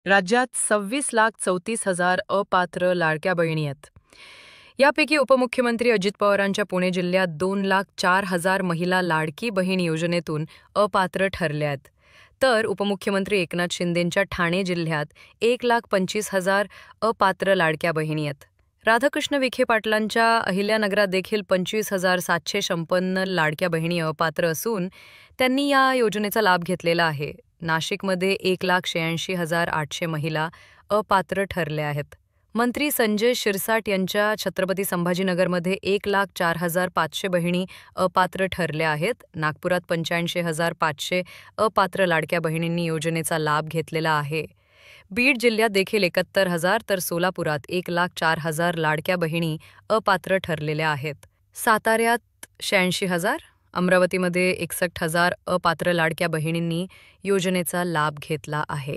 राज्यात 26,34,000 अपात्र लाडक्या बहिणी आहेत. यापैकी उपमुख्यमंत्री अजित पवारांच्या पुणे जिल्ह्यात 2,04,000 महिला लाडकी बहीण योजनेतून अपात्र ठरल्या आहेत. तर उपमुख्यमंत्री एकनाथ शिंदेंच्या ठाणे जिल्ह्यात 1,25,000 अपात्र लाडक्या बहिणी आहेत. राधाकृष्ण विखे पाटलांच्या अहिल्यानगरात देखील 25,756 लाडक्या बहिणी अपात्र असून त्यांनी या योजनेचा लाभ घेतलेला आहे. नाशिकमध्ये 1,86,800 महिला अपात्र ठरल्या आहेत. मंत्री संजय शिरसाट यांच्या छत्रपती संभाजीनगरमध्ये 1,04,500 बहिणी अपात्र ठरल्या आहेत. नागपुरात 85,500 अपात्र लाडक्या बहिणींनी योजनेचा लाभ घेतलेला आहे. बीड जिल्ह्यात देखील 71,000 तर सोलापुरात 1,04,000 लाडक्या बहिणी अपात्र ठरलेल्या आहेत. साताऱ्यात 86,000, अमरावतीमध्ये 61,000 अपात्र लाडक्या बहिणींनी योजनेचा लाभ घेतला आहे.